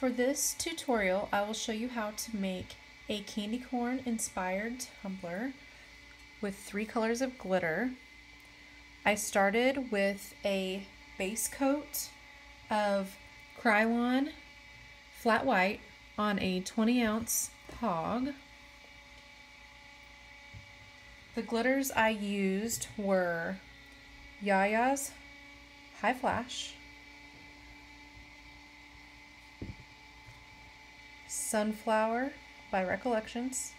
For this tutorial, I will show you how to make a candy corn inspired tumbler with 3 colors of glitter. I started with a base coat of Krylon flat white on a 20-ounce Hogg. The glitters I used were YaYa's High Flash, Sunflower by Recollections,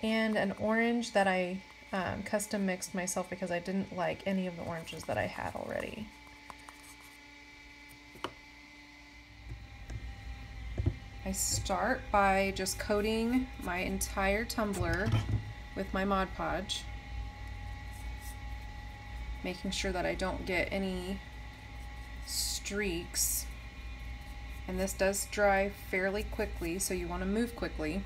and an orange that I custom mixed myself because I didn't like any of the oranges that I had already. I start by just coating my entire tumbler with my Modpodge, making sure that I don't get any streaks. And this does dry fairly quickly, so you want to move quickly.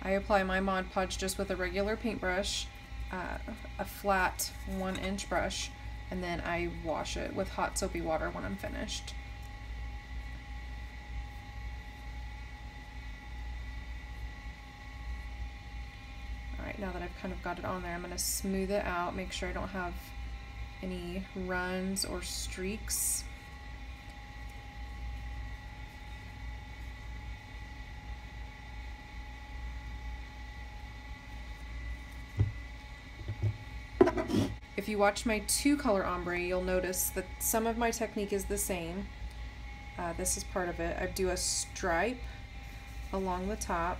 I apply my Modpodge just with a regular paintbrush, a flat 1-inch brush, and then I wash it with hot soapy water when I'm finished. Alright, now that I've kind of got it on there, I'm going to smooth it out, make sure I don't have any runs or streaks. If you watch my 2-color ombre, you'll notice that some of my technique is the same. This is part of it. I do a stripe along the top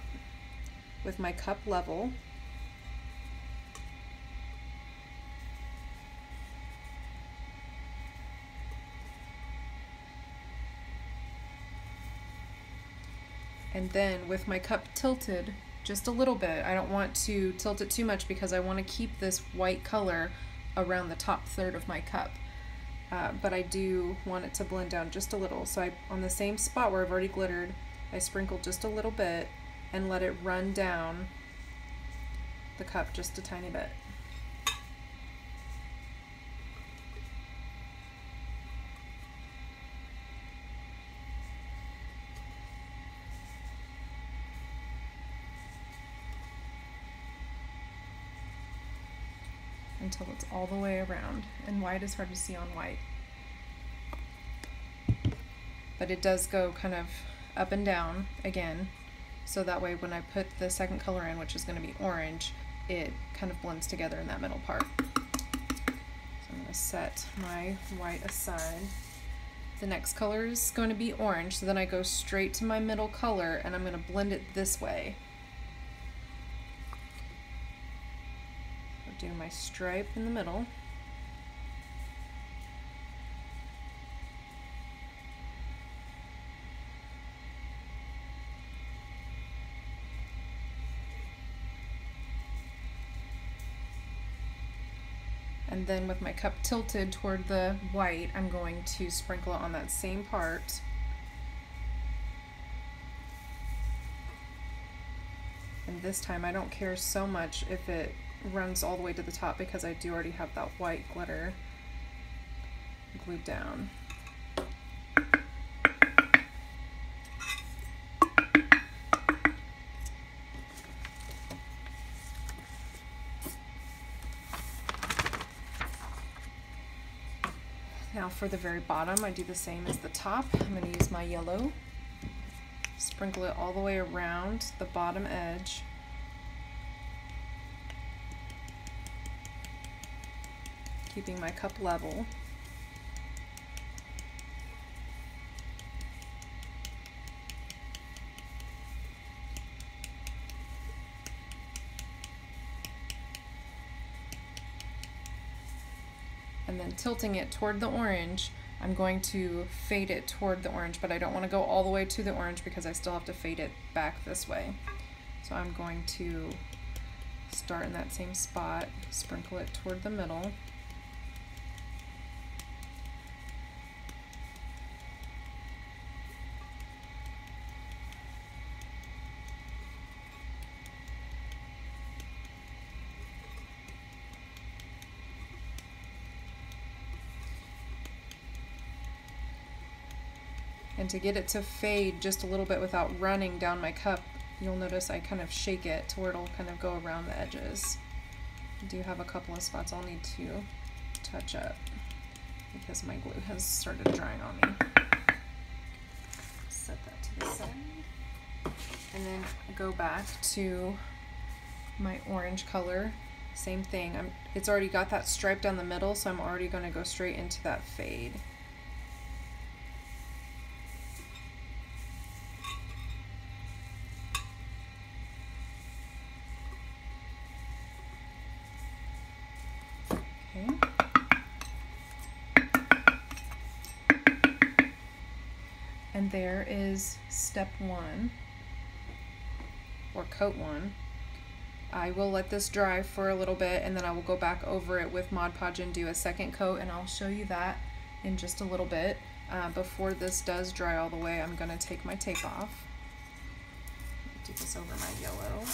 with my cup level. And then with my cup tilted just a little bit, I don't want to tilt it too much because I want to keep this white color around the top third of my cup. But I do want it to blend down just a little. So on the same spot where I've already glittered, I sprinkle just a little bit and let it run down the cup just a tiny bit. Until it's all the way around, and white is hard to see on white. But it does go kind of up and down again, so that way when I put the second color in, which is going to be orange, it kind of blends together in that middle part. So I'm going to set my white aside. The next color is going to be orange, so then I go straight to my middle color and I'm going to blend it this way. Do my stripe in the middle. And then with my cup tilted toward the white, I'm going to sprinkle it on that same part. And this time I don't care so much if it runs all the way to the top because I do already have that white glitter glued down. Now for the very bottom, I do the same as the top. I'm going to use my yellow, sprinkle it all the way around the bottom edge. Keeping my cup level. And then tilting it toward the orange, I'm going to fade it toward the orange, but I don't want to go all the way to the orange because I still have to fade it back this way. So I'm going to start in that same spot, sprinkle it toward the middle. And to get it to fade just a little bit without running down my cup, you'll notice I kind of shake it to where it'll kind of go around the edges. I do have a couple of spots I'll need to touch up because my glue has started drying on me. Set that to the side. And then go back to my orange color. Same thing. It's already got that stripe down the middle, so I'm already going to go straight into that fade. And there is step one, or coat one. I will let this dry for a little bit, and then I will go back over it with Mod Podge and do a second coat, and I'll show you that in just a little bit. Before this does dry all the way, I'm going to take my tape off. Do this over my yellow.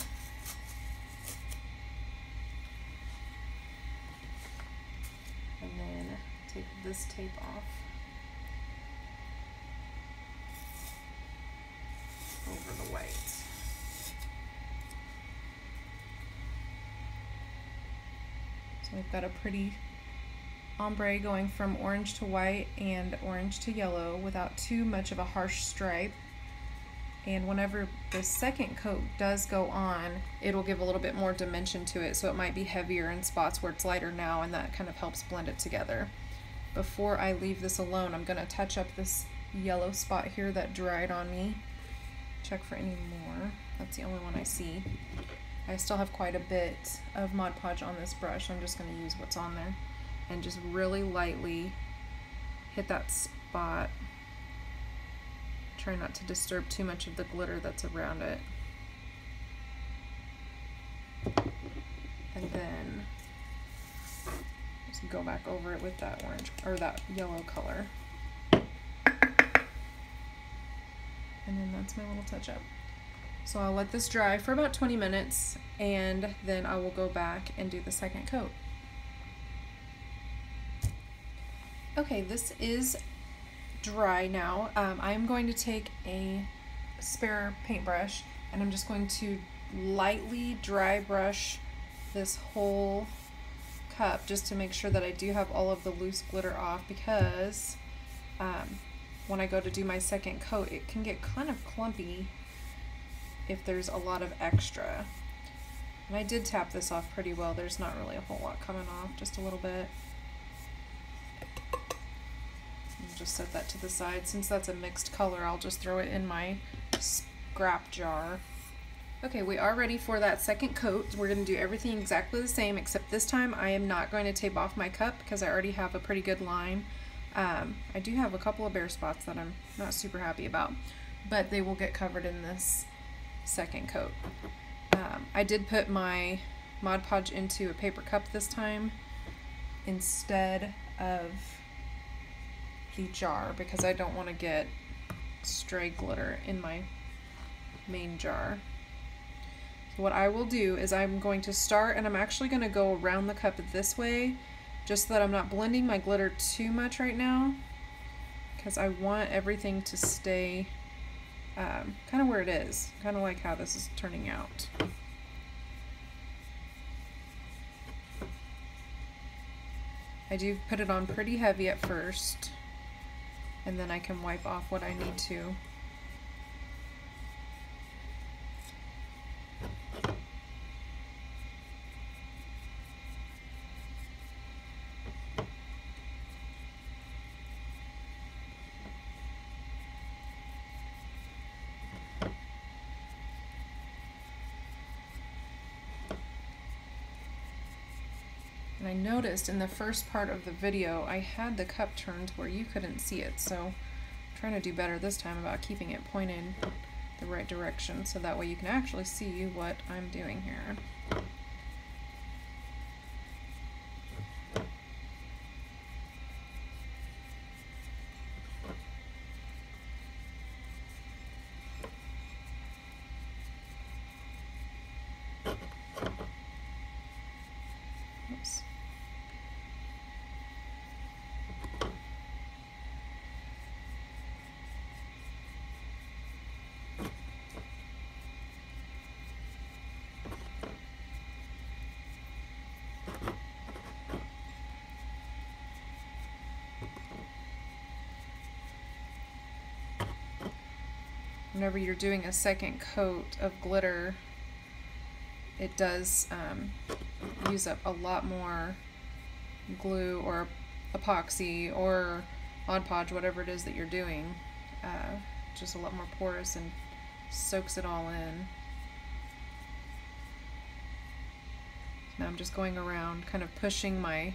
And then take this tape off. Over the white. So we've got a pretty ombre going from orange to white and orange to yellow without too much of a harsh stripe. And whenever the second coat does go on, it'll give a little bit more dimension to it, so it might be heavier in spots where it's lighter now, and that kind of helps blend it together. Before I leave this alone, I'm going to touch up this yellow spot here that dried on me. Check for any more. That's the only one I see. I still have quite a bit of Mod Podge on this brush, so I'm just going to use what's on there and just really lightly hit that spot. Try not to disturb too much of the glitter that's around it. And then just go back over it with that orange or that yellow color. And then that's my little touch up. So I'll let this dry for about 20 minutes, and then I will go back and do the second coat. Okay, this is dry now. I am going to take a spare paintbrush, and I'm just going to lightly dry brush this whole cup just to make sure that I do have all of the loose glitter off, because when I go to do my second coat, it can get kind of clumpy if there's a lot of extra. And I did tap this off pretty well. There's not really a whole lot coming off, just a little bit. I'll just set that to the side. Since that's a mixed color, I'll just throw it in my scrap jar. Okay, we are ready for that second coat. We're going to do everything exactly the same, except this time I am not going to tape off my cup because I already have a pretty good line. I do have a couple of bare spots that I'm not super happy about, but they will get covered in this second coat. I did put my Mod Podge into a paper cup this time instead of the jar because I don't want to get stray glitter in my main jar. So what I will do is I'm going to start, and I'm actually going to go around the cup this way just so that I'm not blending my glitter too much right now, because I want everything to stay kind of where it is, kind of like how this is turning out. I do put it on pretty heavy at first, and then I can wipe off what I need to. And I noticed in the first part of the video I had the cup turned where you couldn't see it, so I'm trying to do better this time about keeping it pointed the right direction so that way you can actually see what I'm doing here. Oops. whenever you're doing a second coat of glitter, it does use up a lot more glue or epoxy or Modpodge, whatever it is that you're doing. Just a lot more porous and soaks it all in. Now I'm just going around kind of pushing my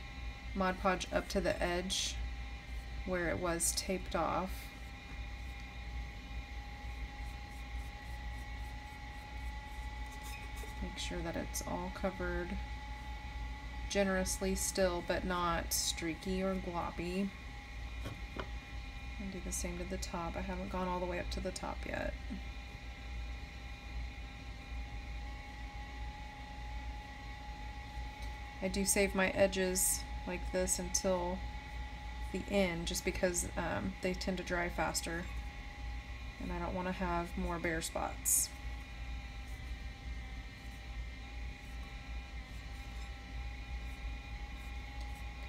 Modpodge up to the edge where it was taped off. Make sure that it's all covered generously still, but not streaky or gloppy. And do the same to the top. I haven't gone all the way up to the top yet. I do save my edges like this until the end, just because they tend to dry faster, and I don't want to have more bare spots.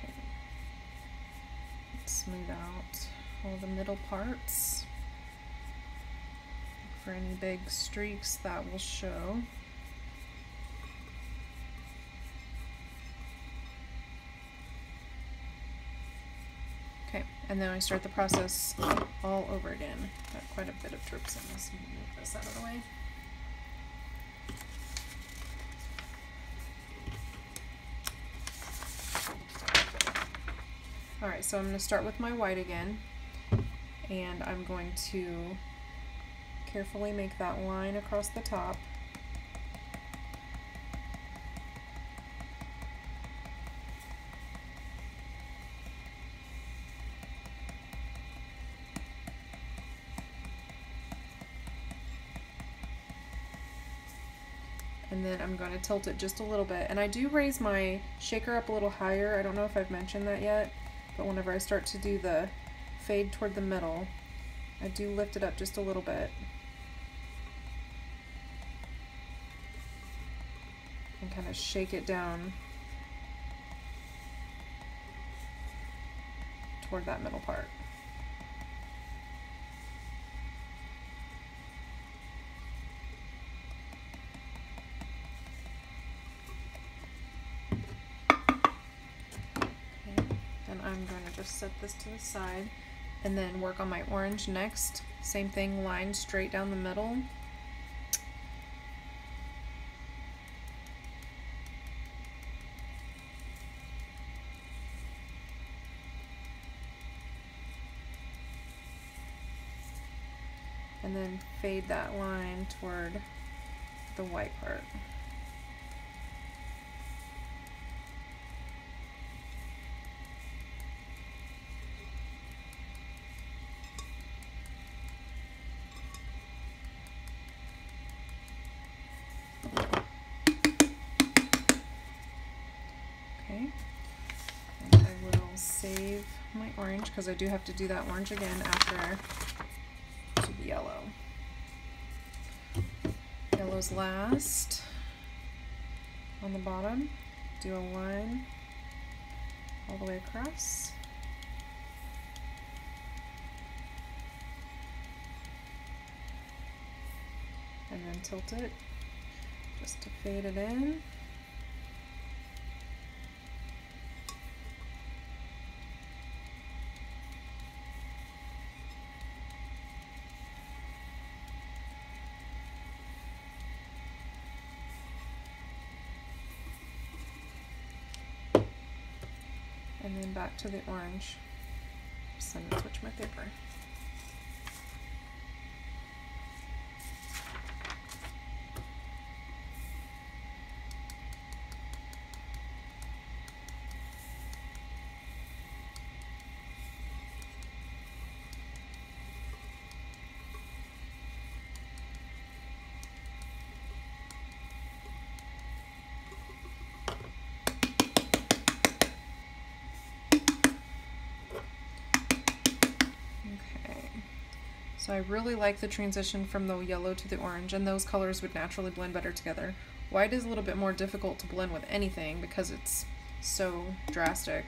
Okay. Let's smooth out all the middle parts. For any big streaks that will show. Okay, and then I start the process all over again. Got quite a bit of drips in this. Move this out of the way. Alright, so I'm going to start with my white again, and I'm going to carefully make that line across the top. And then I'm going to tilt it just a little bit. And I do raise my shaker up a little higher. I don't know if I've mentioned that yet, but whenever I start to do the fade toward the middle, I do lift it up just a little bit. And kind of shake it down toward that middle part. I'm going to just set this to the side and then work on my orange next. Same thing, line straight down the middle. And then fade that line toward the white part. Save my orange because I do have to do that orange again after I do the yellow. Yellow's last on the bottom. Do a line all the way across. And then tilt it just to fade it in. And then back to the orange. Just let me switch my paper. So I really like the transition from the yellow to the orange, and those colors would naturally blend better together. White is a little bit more difficult to blend with anything because it's so drastic.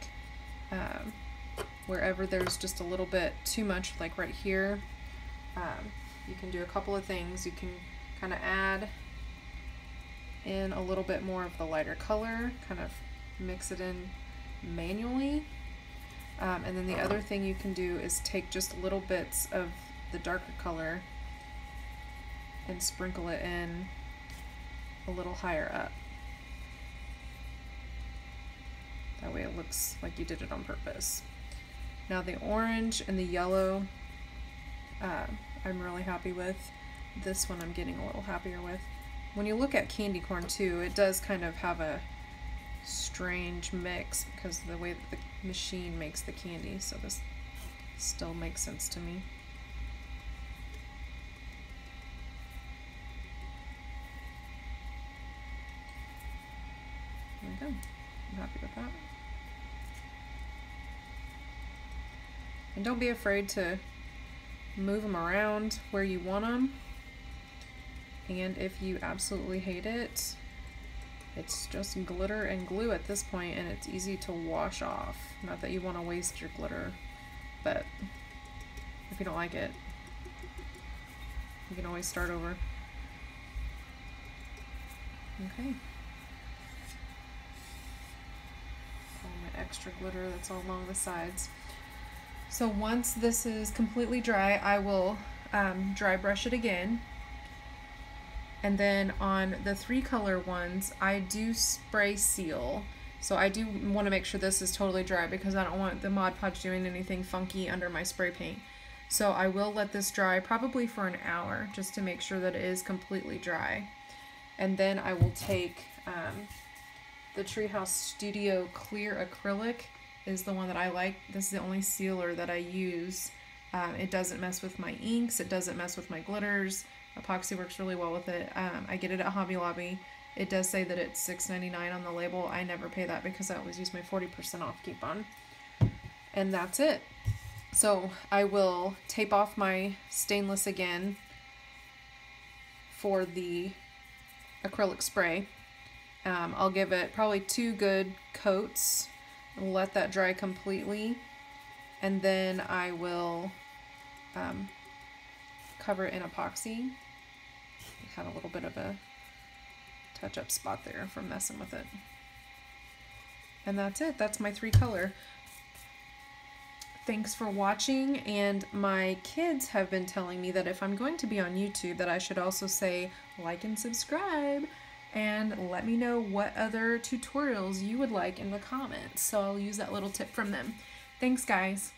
Wherever there's just a little bit too much, like right here, you can do a couple of things. You can kind of add in a little bit more of the lighter color, kind of mix it in manually. And then the other thing you can do is take just little bits of the darker color and sprinkle it in a little higher up. That way it looks like you did it on purpose. Now the orange and the yellow, I'm really happy with. This one I'm getting a little happier with. When you look at candy corn too, it does kind of have a strange mix because of the way that the machine makes the candy, so this still makes sense to me. There we go. I'm happy with that. And don't be afraid to move them around where you want them. And if you absolutely hate it, it's just glitter and glue at this point, and it's easy to wash off. Not that you want to waste your glitter, but if you don't like it, you can always start over. Okay. All my extra glitter that's all along the sides. So once this is completely dry, I will dry brush it again. And then on the 3-color ones, I do spray seal. So I do want to make sure this is totally dry because I don't want the Mod Podge doing anything funky under my spray paint. So I will let this dry probably for an hour just to make sure that it is completely dry. And then I will take the Treehouse Studio Clear Acrylic is the one that I like. This is the only sealer that I use. It doesn't mess with my inks. It doesn't mess with my glitters. Epoxy works really well with it. I get it at Hobby Lobby. It does say that it's $6.99 on the label. I never pay that because I always use my 40% off coupon. And that's it. So I will tape off my stainless again for the acrylic spray. I'll give it probably 2 good coats. Let that dry completely, and then I will cover it in epoxy. I had a little bit of a touch-up spot there from messing with it. And that's it. That's my 3-color. Thanks for watching, and my kids have been telling me that if I'm going to be on YouTube that I should also say like and subscribe. And let me know what other tutorials you would like in the comments. So I'll use that little tip from them. Thanks, guys.